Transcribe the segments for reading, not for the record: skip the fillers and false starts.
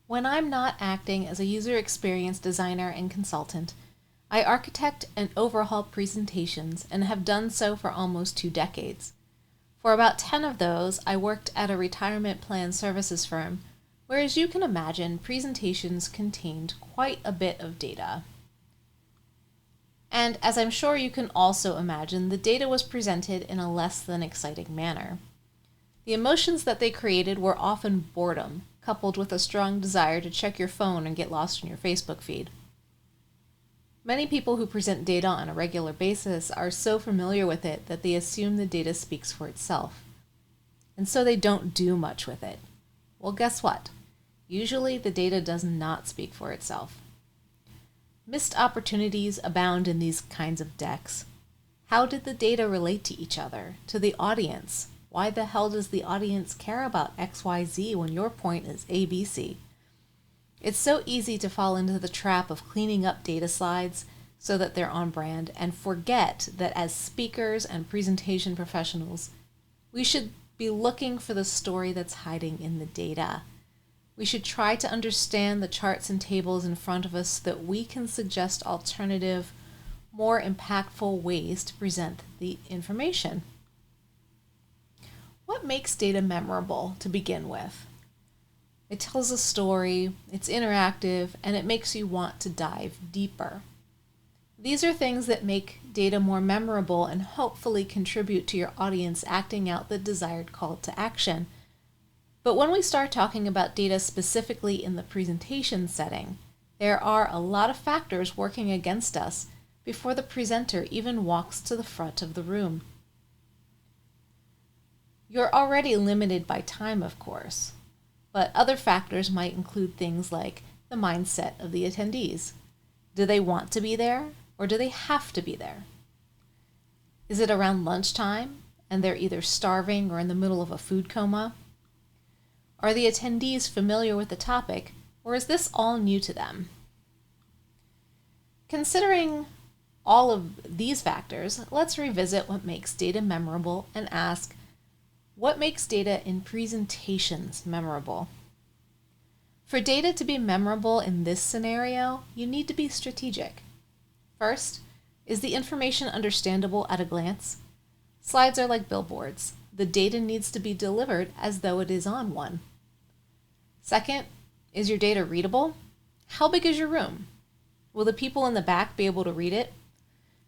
When I'm not acting as a user experience designer and consultant, I architect and overhaul presentations and have done so for almost 2 decades. For about 10 of those, I worked at a retirement plan services firm, where, as you can imagine, presentations contained quite a bit of data. And as I'm sure you can also imagine, the data was presented in a less than exciting manner. The emotions that they created were often boredom, coupled with a strong desire to check your phone and get lost in your Facebook feed. Many people who present data on a regular basis are so familiar with it that they assume the data speaks for itself. And so they don't do much with it. Well, guess what? Usually the data does not speak for itself. Missed opportunities abound in these kinds of decks. How did the data relate to each other, to the audience? Why the hell does the audience care about XYZ when your point is ABC? It's so easy to fall into the trap of cleaning up data slides so that they're on brand and forget that as speakers and presentation professionals, we should be looking for the story that's hiding in the data. We should try to understand the charts and tables in front of us so that we can suggest alternative, more impactful ways to present the information. What makes data memorable to begin with? It tells a story, it's interactive, and it makes you want to dive deeper. These are things that make data more memorable and hopefully contribute to your audience acting out the desired call to action. But when we start talking about data specifically in the presentation setting, there are a lot of factors working against us before the presenter even walks to the front of the room. You're already limited by time, of course, but other factors might include things like the mindset of the attendees. Do they want to be there, or do they have to be there? Is it around lunchtime and they're either starving or in the middle of a food coma? Are the attendees familiar with the topic, or is this all new to them? Considering all of these factors, let's revisit what makes data memorable and ask, what makes data in presentations memorable? For data to be memorable in this scenario, you need to be strategic. First, is the information understandable at a glance? Slides are like billboards. The data needs to be delivered as though it is on one. Second, is your data readable? How big is your room? Will the people in the back be able to read it?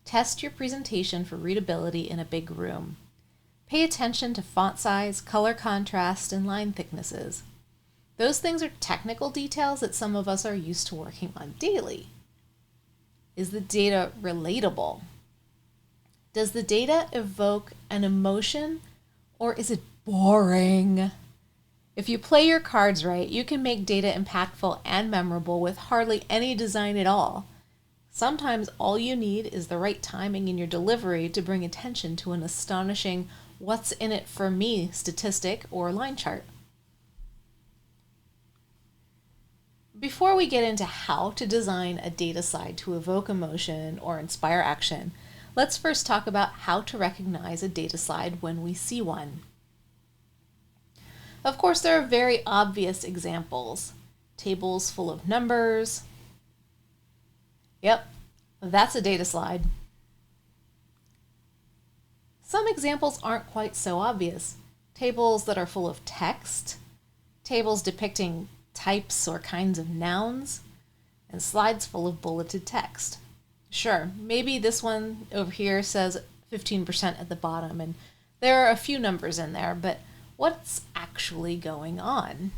Test your presentation for readability in a big room. Pay attention to font size, color contrast, and line thicknesses. Those things are technical details that some of us are used to working on daily. Is the data relatable? Does the data evoke an emotion, or is it boring? If you play your cards right, you can make data impactful and memorable with hardly any design at all. Sometimes all you need is the right timing in your delivery to bring attention to an astonishing what's in it for me statistic or line chart. Before we get into how to design a data slide to evoke emotion or inspire action, let's first talk about how to recognize a data slide when we see one. Of course, there are very obvious examples. Tables full of numbers. Yep, that's a data slide. Some examples aren't quite so obvious. Tables that are full of text, tables depicting types or kinds of nouns, and slides full of bulleted text. Sure, maybe this one over here says 15% at the bottom, and there are a few numbers in there, but what's actually going on?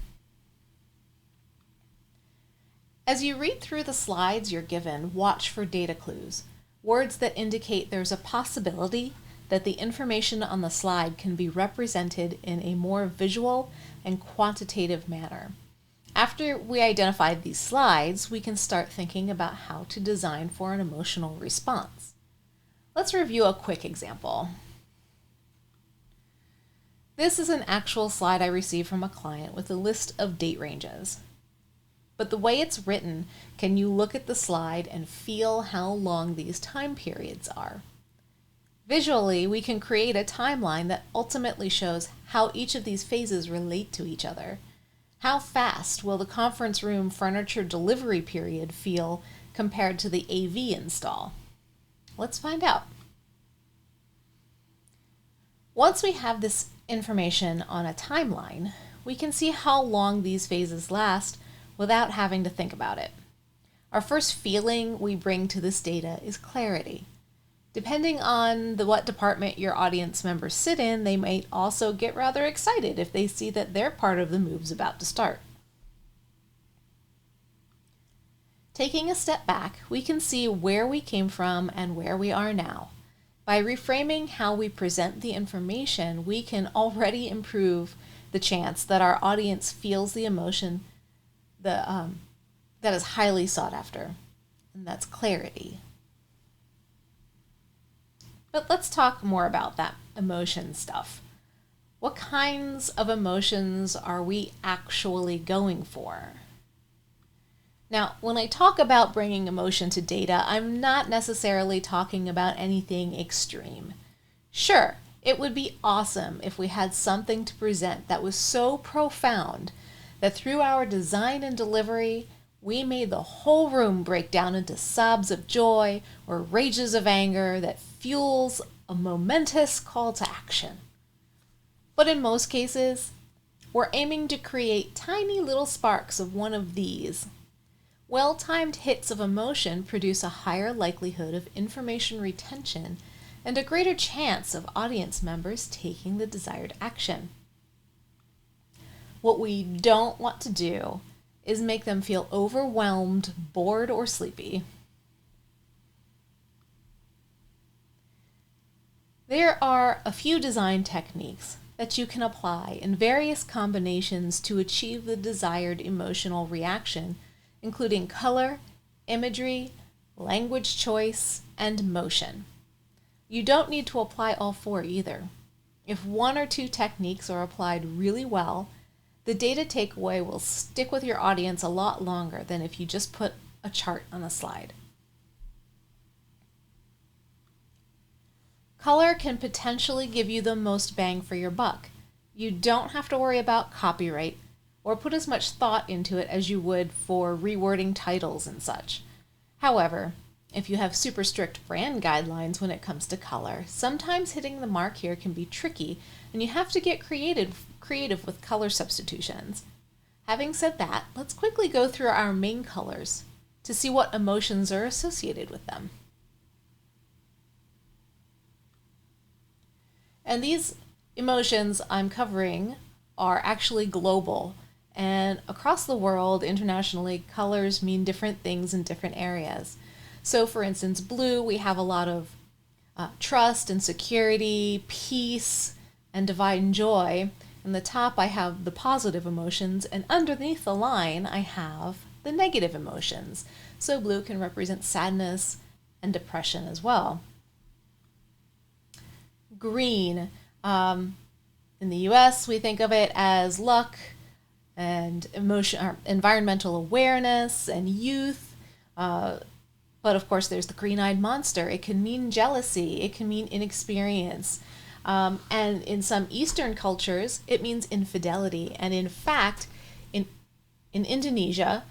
As you read through the slides you're given, watch for data clues, words that indicate there's a possibility that the information on the slide can be represented in a more visual and quantitative manner. After we identify these slides, we can start thinking about how to design for an emotional response. Let's review a quick example. This is an actual slide I received from a client with a list of date ranges. But the way it's written, can you look at the slide and feel how long these time periods are? Visually, we can create a timeline that ultimately shows how each of these phases relate to each other, How fast will the conference room furniture delivery period feel compared to the AV install? Let's find out. Once we have this information on a timeline, we can see how long these phases last without having to think about it. Our first feeling we bring to this data is clarity. Depending on what department your audience members sit in, they might also get rather excited if they see that their part of the move's about to start. Taking a step back, we can see where we came from and where we are now. By reframing how we present the information, we can already improve the chance that our audience feels the emotion that is highly sought after, and that's clarity. But let's talk more about that emotion stuff. What kinds of emotions are we actually going for? Now, when I talk about bringing emotion to data, I'm not necessarily talking about anything extreme. Sure, it would be awesome if we had something to present that was so profound that through our design and delivery, we made the whole room break down into sobs of joy or rages of anger that fuels a momentous call to action. But in most cases, we're aiming to create tiny little sparks of one of these. Well-timed hits of emotion produce a higher likelihood of information retention and a greater chance of audience members taking the desired action. What we don't want to do is make them feel overwhelmed, bored, or sleepy. There are a few design techniques that you can apply in various combinations to achieve the desired emotional reaction, including color, imagery, language choice, and motion. You don't need to apply all four either. If one or two techniques are applied really well, the data takeaway will stick with your audience a lot longer than if you just put a chart on a slide. Color can potentially give you the most bang for your buck. You don't have to worry about copyright or put as much thought into it as you would for rewording titles and such. However, if you have super strict brand guidelines when it comes to color, sometimes hitting the mark here can be tricky, and you have to get creative with color substitutions. Having said that, let's quickly go through our main colors to see what emotions are associated with them. And these emotions I'm covering are actually global, and across the world, internationally, colors mean different things in different areas. So for instance, blue, we have a lot of trust and security, peace, and divine joy. In the top, I have the positive emotions, and underneath the line, I have the negative emotions. So blue can represent sadness and depression as well. Green, in the US, we think of it as luck and emotion, or environmental awareness and youth. But of course, there's the green-eyed monster. It can mean jealousy. It can mean inexperience. And in some Eastern cultures, it means infidelity. And in fact, in Indonesia,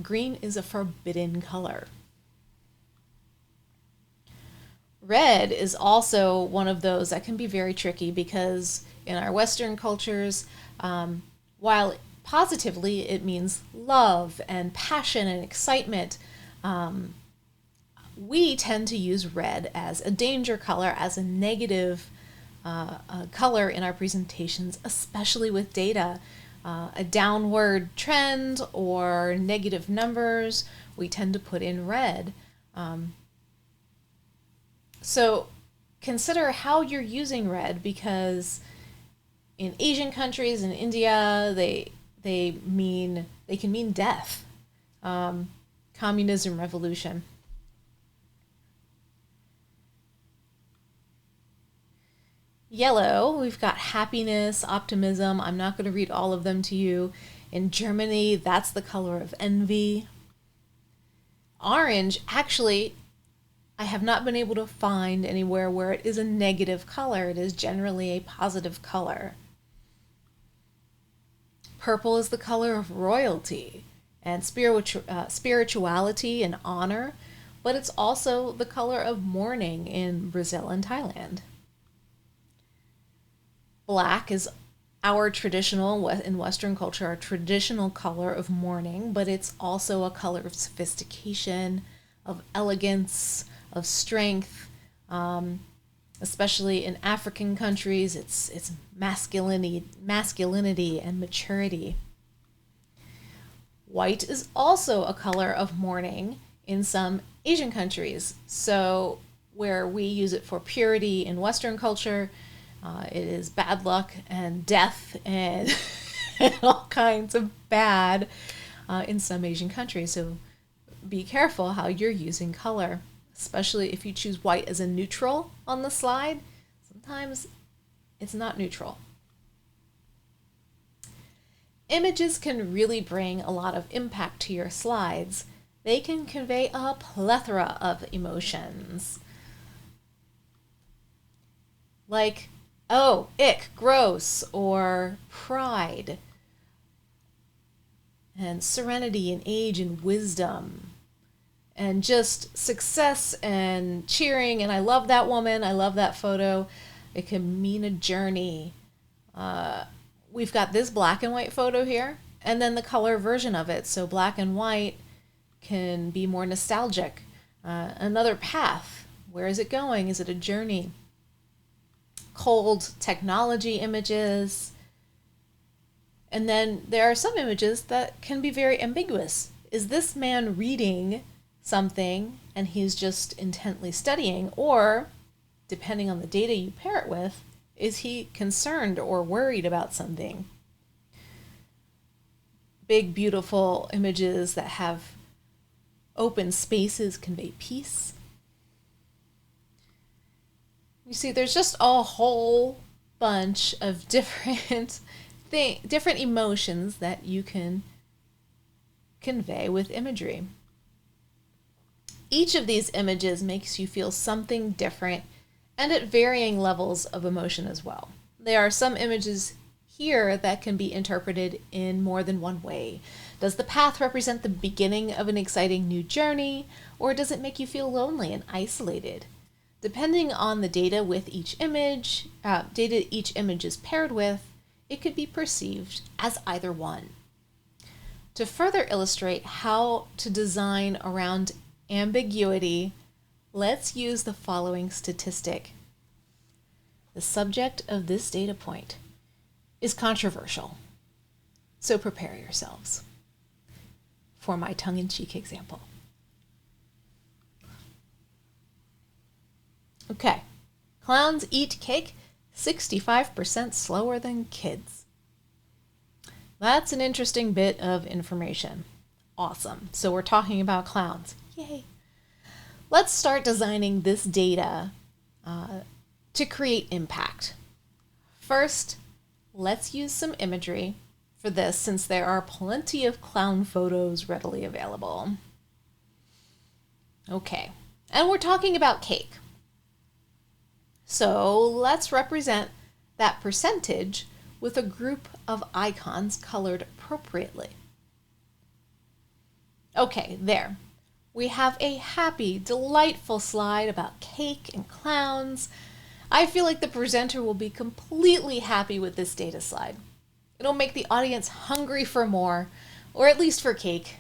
green is a forbidden color. Red is also one of those that can be very tricky because in our Western cultures, while positively it means love and passion and excitement, we tend to use red as a danger color, as a negative color in our presentations, especially with data. A downward trend or negative numbers, we tend to put in red. So consider how you're using red, because in Asian countries, in India, they can mean death, communism, revolution. Yellow, we've got happiness, optimism. I'm not going to read all of them to you. In Germany, that's the color of envy. Orange, actually, I have not been able to find anywhere where it is a negative color. It is generally a positive color. Purple is the color of royalty and spirituality and honor, but it's also the color of mourning in Brazil and Thailand. Black is our traditional, in Western culture, our traditional color of mourning, but it's also a color of sophistication, of elegance, of strength. Especially in African countries, it's masculinity and maturity. White is also a color of mourning in some Asian countries. So where we use it for purity in Western culture, it is bad luck and death and, and all kinds of bad in some Asian countries. So be careful how you're using color, especially if you choose white as a neutral on the slide. Sometimes it's not neutral. Images can really bring a lot of impact to your slides. They can convey a plethora of emotions. Like, oh, ick, gross, or pride, and serenity and age and wisdom, and just success and cheering, and I love that woman, I love that photo. It can mean a journey. We've got this black and white photo here, and then the color version of it. So black and white can be more nostalgic. Another path. Where is it going? Is it a journey? Cold technology images. And then there are some images that can be very ambiguous. Is this man reading something and he's just intently studying? Or, depending on the data you pair it with, is he concerned or worried about something? Big, beautiful images that have open spaces convey peace. You see, there's just a whole bunch of different emotions that you can convey with imagery. Each of these images makes you feel something different and at varying levels of emotion as well. There are some images here that can be interpreted in more than one way. Does the path represent the beginning of an exciting new journey, or does it make you feel lonely and isolated? Depending on the data with each image, each image is paired with, it could be perceived as either one. To further illustrate how to design around ambiguity, let's use the following statistic. The subject of this data point is controversial, so prepare yourselves for my tongue-in-cheek example. Okay, clowns eat cake 65% slower than kids. That's an interesting bit of information. Awesome. So we're talking about clowns. Yay. Let's start designing this data to create impact. First, let's use some imagery for this since there are plenty of clown photos readily available. Okay, and we're talking about cake. So let's represent that percentage with a group of icons colored appropriately. Okay, there. We have a happy, delightful slide about cake and clowns. I feel like the presenter will be completely happy with this data slide. It'll make the audience hungry for more, or at least for cake.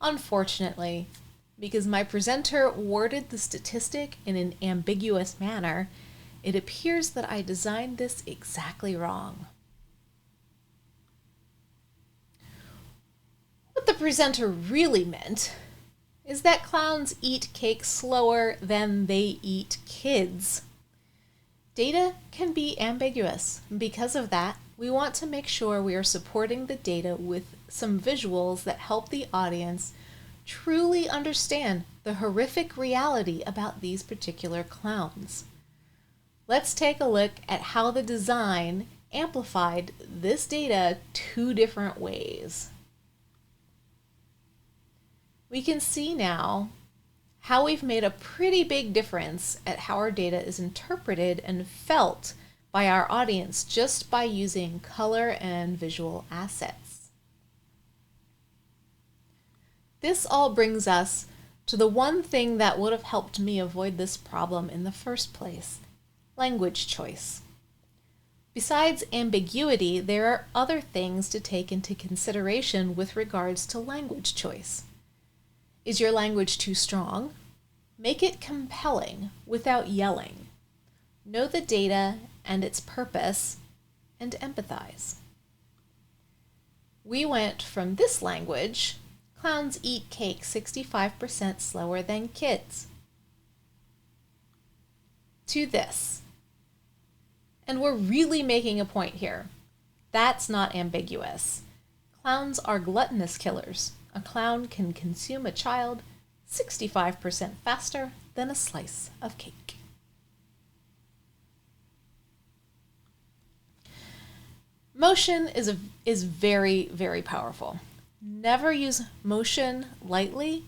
Unfortunately, because my presenter worded the statistic in an ambiguous manner, it appears that I designed this exactly wrong. What the presenter really meant is that clowns eat cake slower than they eat kids. Data can be ambiguous. Because of that, we want to make sure we are supporting the data with some visuals that help the audience truly understand the horrific reality about these particular clowns. Let's take a look at how the design amplified this data 2 different ways. We can see now how we've made a pretty big difference at how our data is interpreted and felt by our audience just by using color and visual assets. This all brings us to the one thing that would have helped me avoid this problem in the first place: language choice. Besides ambiguity, there are other things to take into consideration with regards to language choice. Is your language too strong? Make it compelling without yelling. Know the data and its purpose, and empathize. We went from this language, clowns eat cake 65% slower than kids, to this. And we're really making a point here. That's not ambiguous. Clowns are gluttonous killers. A clown can consume a child 65% faster than a slice of cake. Motion is very, very powerful. Never use motion lightly.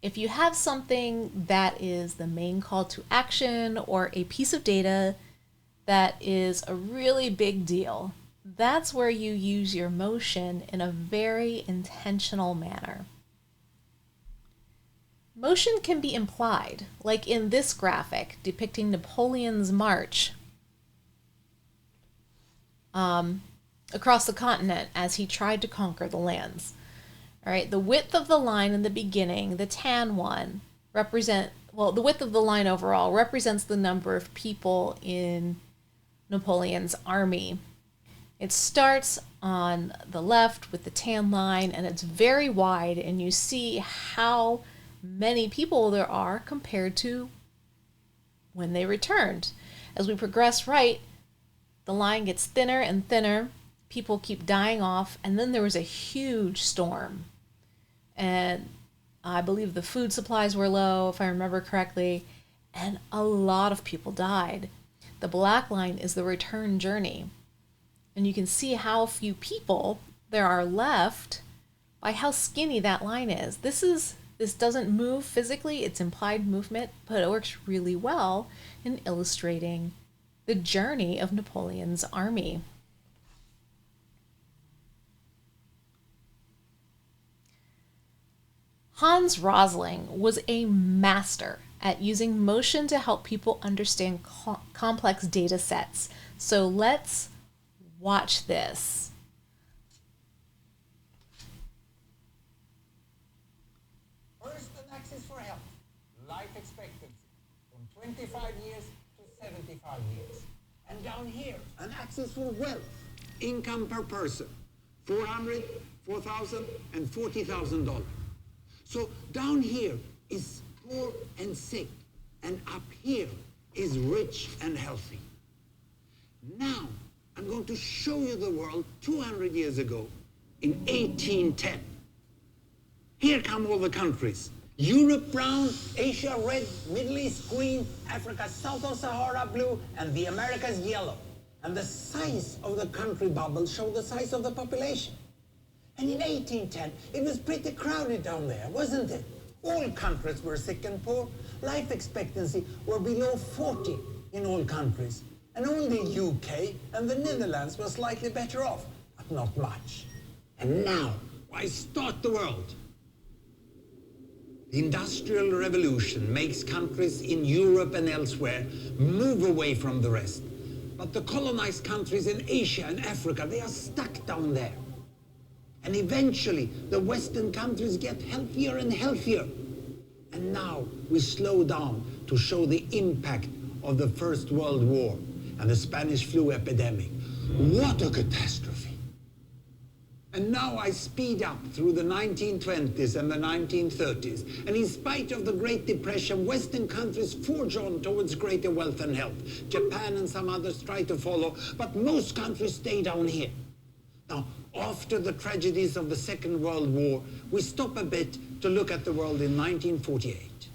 If you have something that is the main call to action or a piece of data that is a really big deal, that's where you use your motion in a very intentional manner. Motion can be implied, like in this graphic depicting Napoleon's march across the continent as he tried to conquer the lands. All right, the width of the line in the beginning, the tan one, the width of the line overall represents the number of people in Napoleon's army. It starts on the left with the tan line, and it's very wide, and you see how many people there are compared to when they returned. As we progress right, the line gets thinner and thinner, people keep dying off, and then there was a huge storm. And I believe the food supplies were low, if I remember correctly, and a lot of people died. The black line is the return journey. And you can see how few people there are left by how skinny that line is. This doesn't move physically, it's implied movement, but it works really well in illustrating the journey of Napoleon's army. Hans Rosling was a master at using motion to help people understand complex data sets. So let's watch this. First, an axis for health, life expectancy, from 25 years to 75 years. And down here, an axis for wealth, income per person, $400,000, $4,000, and $40,000. So down here is poor and sick, and up here is rich and healthy. Now, I'm going to show you the world 200 years ago in 1810. Here come all the countries. Europe brown, Asia red, Middle East green, Africa south of Sahara blue, and the Americas yellow. And the size of the country bubbles show the size of the population. And in 1810, it was pretty crowded down there, wasn't it? All countries were sick and poor. Life expectancy were below 40 in all countries. And only UK and the Netherlands were slightly better off, but not much. And now, why start the world? The Industrial Revolution makes countries in Europe and elsewhere move away from the rest. But the colonized countries in Asia and Africa, they are stuck down there. And eventually, the Western countries get healthier and healthier. And now we slow down to show the impact of the First World War and the Spanish flu epidemic. What a catastrophe. And now I speed up through the 1920s and the 1930s. And in spite of the Great Depression, Western countries forge on towards greater wealth and health. Japan and some others try to follow, but most countries stay down here. Now, after the tragedies of the Second World War, we stop a bit to look at the world in 1948.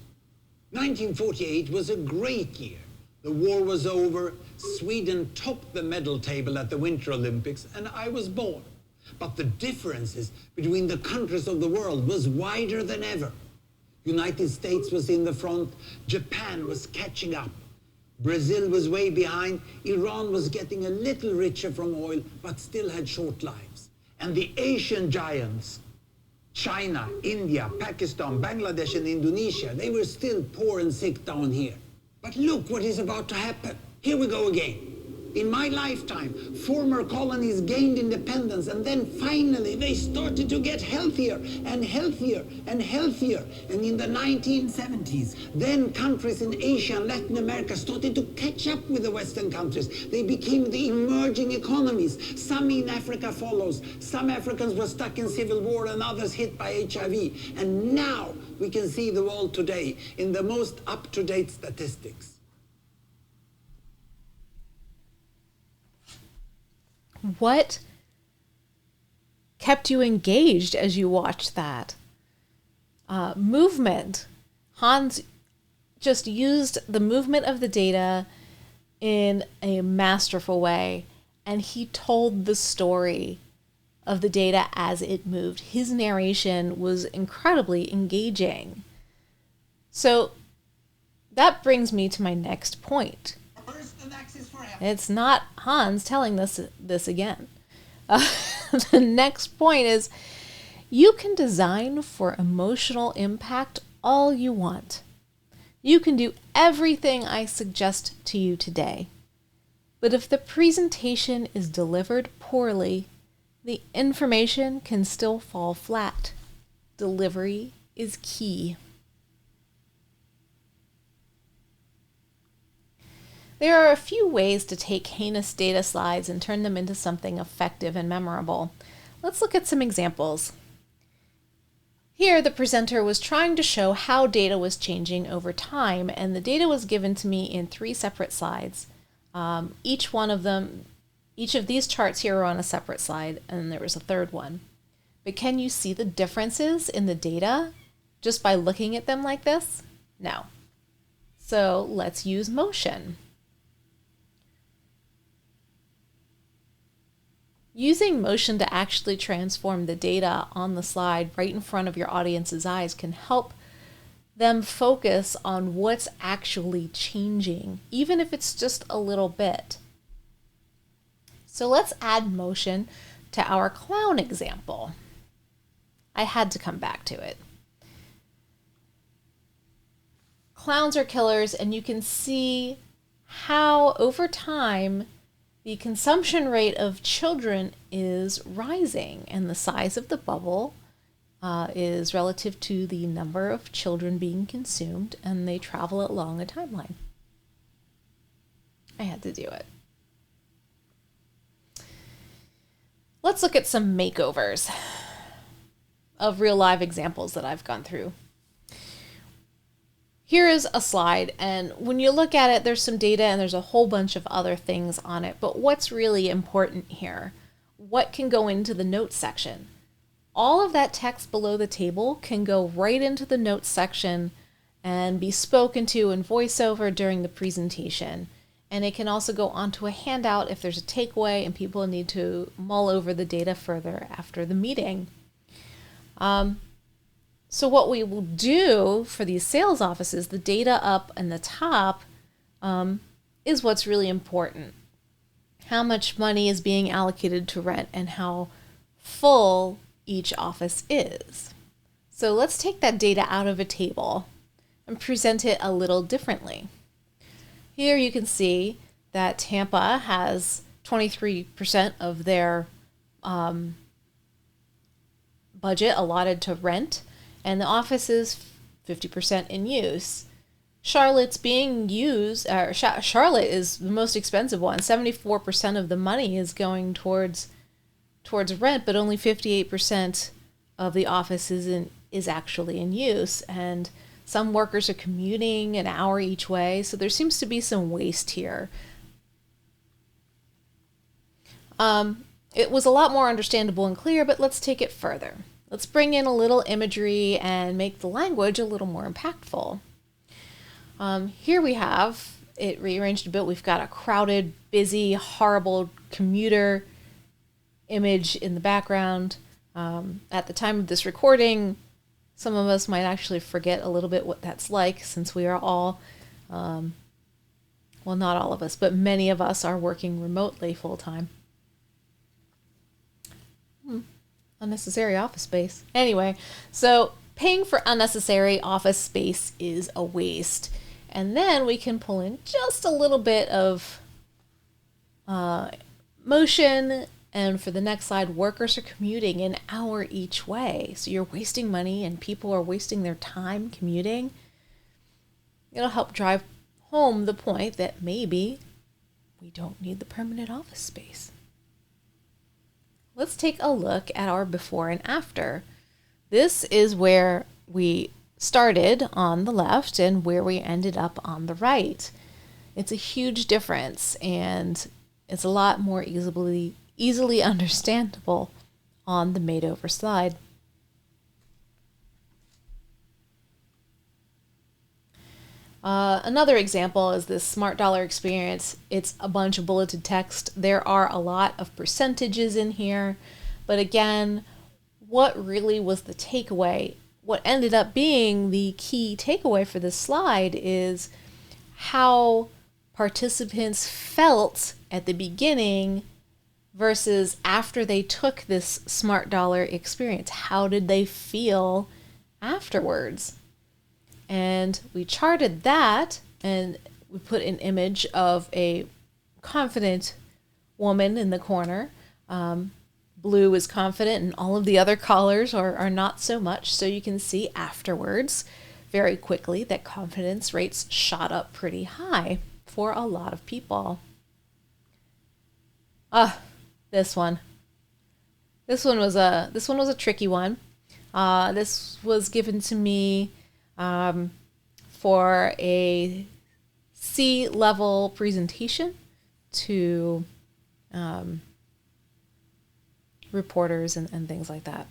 1948 was a great year. The war was over, Sweden topped the medal table at the Winter Olympics, and I was born. But the differences between the countries of the world was wider than ever. United States was in the front, Japan was catching up. Brazil was way behind, Iran was getting a little richer from oil, but still had short lives. And the Asian giants, China, India, Pakistan, Bangladesh, and Indonesia, they were still poor and sick down here. But look what is about to happen. Here we go again. In my lifetime, former colonies gained independence, and then finally they started to get healthier and healthier and healthier. And in the 1970s, then countries in Asia and Latin America started to catch up with the Western countries. They became the emerging economies. Some in Africa follows. Some Africans were stuck in civil war and others hit by HIV. And now we can see the world today in the most up-to-date statistics. What kept you engaged as you watched that? Movement. Hans just used the movement of the data in a masterful way, and he told the story of the data as it moved. His narration was incredibly engaging. So that brings me to my next point. It's not Hans telling this again. The next point is, you can design for emotional impact all you want. You can do everything I suggest to you today. But if the presentation is delivered poorly, the information can still fall flat. Delivery is key. There are a few ways to take heinous data slides and turn them into something effective and memorable. Let's look at some examples. Here, the presenter was trying to show how data was changing over time, and the data was given to me in 3 separate slides. Each of these charts here are on a separate slide, and there was a third one. But can you see the differences in the data just by looking at them like this? No. So let's use motion. Using motion to actually transform the data on the slide right in front of your audience's eyes can help them focus on what's actually changing, even if it's just a little bit. So let's add motion to our clown example. I had to come back to it. Clowns are killers, and you can see how over time the consumption rate of children is rising, and the size of the bubble is relative to the number of children being consumed, and they travel along a timeline. I had to do it. Let's look at some makeovers of real live examples that I've gone through. Here is a slide, and when you look at it, there's some data and there's a whole bunch of other things on it. But what's really important here? What can go into the notes section? All of that text below the table can go right into the notes section and be spoken to in voiceover during the presentation. And it can also go onto a handout if there's a takeaway and people need to mull over the data further after the meeting. So what we will do for these sales offices, the data up in the top is what's really important. How much money is being allocated to rent and how full each office is. So let's take that data out of a table and present it a little differently. Here you can see that Tampa has 23% of their budget allotted to rent, and the office is 50% in use. Charlotte's being used, Charlotte is the most expensive one. 74% of the money is going towards rent, but only 58% of the office is actually in use. And some workers are commuting an hour each way, so there seems to be some waste here. It was a lot more understandable and clear, but let's take it further. Let's bring in a little imagery and make the language a little more impactful. Here we have it rearranged a bit. We've got a crowded, busy, horrible commuter image in the background. At the time of this recording, some of us might actually forget a little bit what that's like, since we are all, well, not all of us, but many of us are working remotely full time. Unnecessary office space. Anyway, so paying for unnecessary office space is a waste. And then we can pull in just a little bit of motion. And for the next slide, workers are commuting an hour each way. So you're wasting money and people are wasting their time commuting. It'll help drive home the point that maybe we don't need the permanent office space. Let's take a look at our before and after. This is where we started on the left and where we ended up on the right. It's a huge difference, and it's a lot more easily understandable on the made over slide. Another example is this Smart Dollar experience. It's a bunch of bulleted text. There are a lot of percentages in here, but again, what really was the takeaway? What ended up being the key takeaway for this slide is how participants felt at the beginning versus after they took this Smart Dollar experience. How did they feel afterwards? And we charted that, and we put an image of a confident woman in the corner. Blue is confident, and all of the other colors are not so much. So you can see afterwards very quickly that confidence rates shot up pretty high for a lot of people. This one. This one was a tricky one. This was given to me for a C-level presentation to reporters and things like that.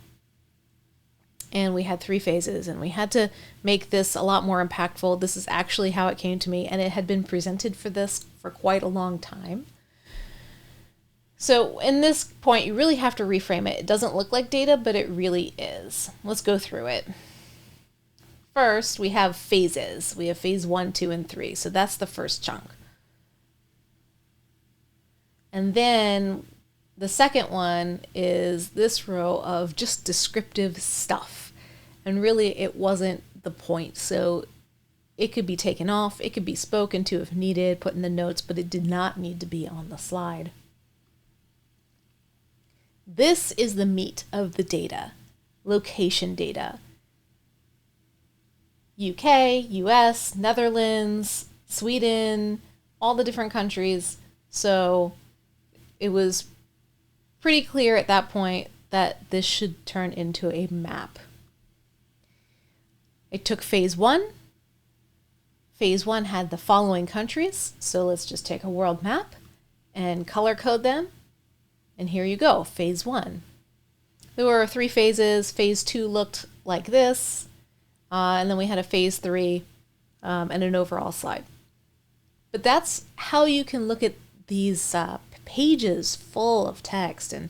And we had 3 phases, and we had to make this a lot more impactful. This is actually how it came to me, and it had been presented for this for quite a long time. So in this point, you really have to reframe it. It doesn't look like data, but it really is. Let's go through it. First, we have phases. We have phase 1, 2, and 3. So that's the first chunk. And then the second one is this row of just descriptive stuff. And really, it wasn't the point. So it could be taken off. It could be spoken to if needed, put in the notes, but it did not need to be on the slide. This is the meat of the data, location data. UK, US, Netherlands, Sweden, all the different countries. So it was pretty clear at that point that this should turn into a map. I took phase 1. Phase 1 had the following countries. So let's just take a world map and color code them. And here you go, phase 1. There were 3 phases. Phase 2 looked like this. And then we had a phase 3 and an overall slide. But that's how you can look at these pages full of text and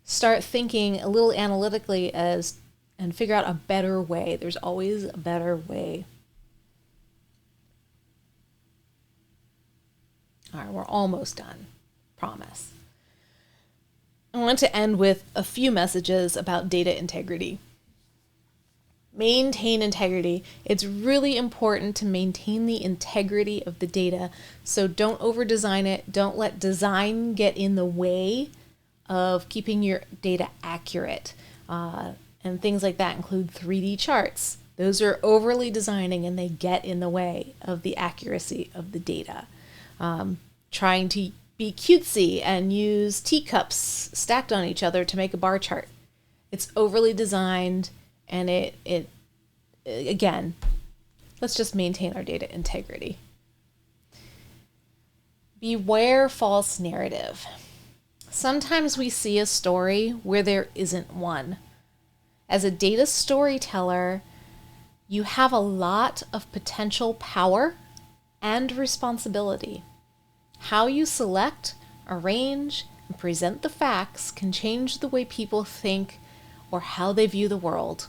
start thinking a little analytically and figure out a better way. There's always a better way. All right, we're almost done. Promise. I want to end with a few messages about data integrity. Maintain integrity. It's really important to maintain the integrity of the data. So don't over-design it. Don't let design get in the way of keeping your data accurate. And things like that include 3D charts. Those are overly designing and they get in the way of the accuracy of the data. Trying to be cutesy and use teacups stacked on each other to make a bar chart. It's overly designed, and it again, let's just maintain our data integrity. Beware false narrative. Sometimes we see a story where there isn't one. As a data storyteller, you have a lot of potential power and responsibility. How you select, arrange, and present the facts can change the way people think or how they view the world.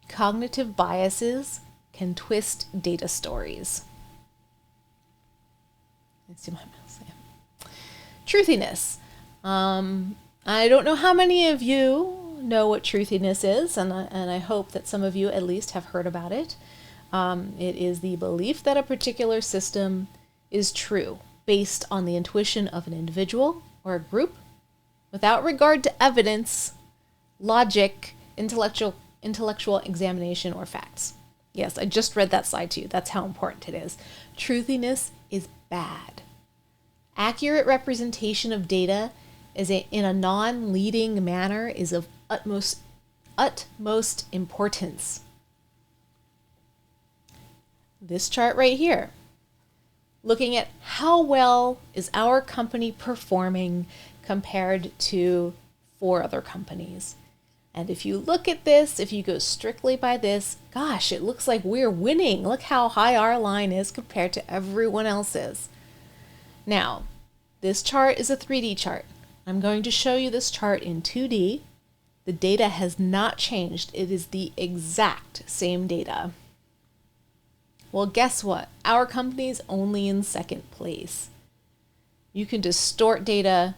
Cognitive biases can twist data stories. Let's see my mouse. Yeah. Truthiness. I don't know how many of you know what truthiness is, and I hope that some of you at least have heard about it. It is the belief that a particular system is true based on the intuition of an individual or a group without regard to evidence, logic, intellectual examination, or facts. Yes, I just read that slide to you. That's how important it is. Truthiness is bad. Accurate representation of data in a non-leading manner is of utmost importance. This chart right here, looking at how well is our company performing compared to 4 other companies. And if you look at this, if you go strictly by this, gosh, it looks like we're winning. Look how high our line is compared to everyone else's. Now, this chart is a 3D chart. I'm going to show you this chart in 2D. The data has not changed. It is the exact same data. Well, guess what? Our company is only in 2nd place. You can distort data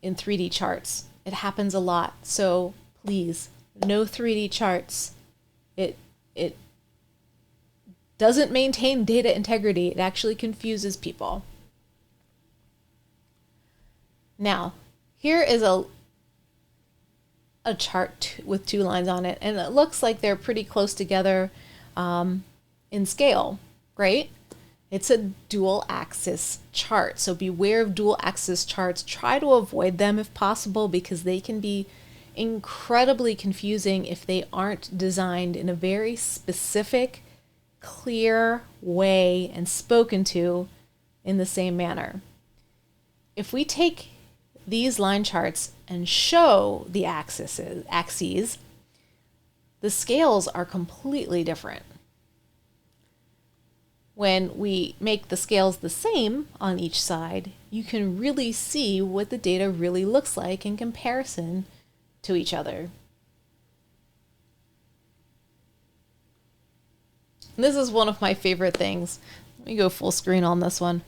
in 3D charts. It happens a lot. So please, no 3D charts. It doesn't maintain data integrity. It actually confuses people. Now, here is a chart with 2 lines on it, and it looks like they're pretty close together in scale, right? It's a dual axis chart, so beware of dual axis charts. Try to avoid them if possible, because they can be incredibly confusing if they aren't designed in a very specific, clear way and spoken to in the same manner. If we take these line charts and show the axes, the scales are completely different. When we make the scales the same on each side, you can really see what the data really looks like in comparison to each other. And this is one of my favorite things. Let me go full screen on this one.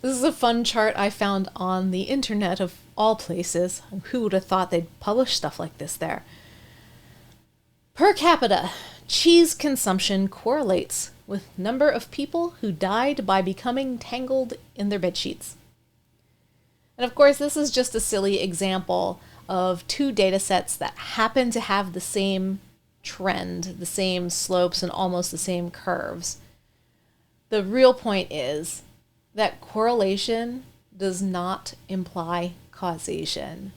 This is a fun chart I found on the internet of all places. Who would have thought they'd publish stuff like this there? Per capita, cheese consumption correlates with number of people who died by becoming tangled in their bedsheets. And of course, this is just a silly example of 2 data sets that happen to have the same trend, the same slopes, and almost the same curves. The real point is that correlation does not imply causation.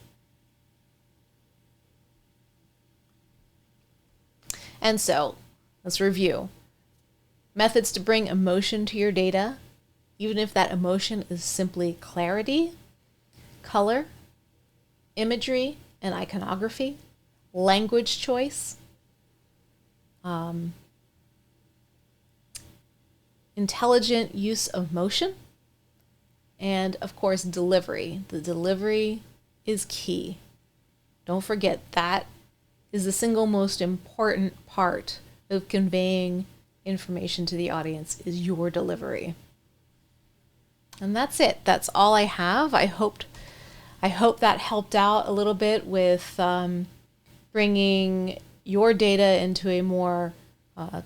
And so, let's review. Methods to bring emotion to your data, even if that emotion is simply clarity, color, imagery and iconography, language choice, intelligent use of motion, and of course delivery. The delivery is key. Don't forget that is the single most important part of conveying information to the audience, is your delivery. And that's it. That's all I have. I hope that helped out a little bit with bringing your data into a more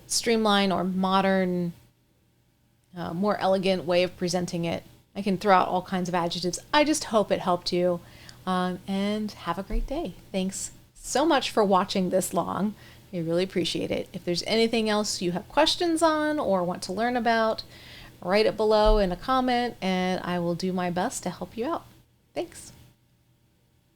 streamlined or modern, more elegant way of presenting it. I can throw out all kinds of adjectives. I just hope it helped you. And have a great day. Thanks so much for watching this long. I really appreciate it. If there's anything else you have questions on or want to learn about, write it below in a comment and I will do my best to help you out. Thanks.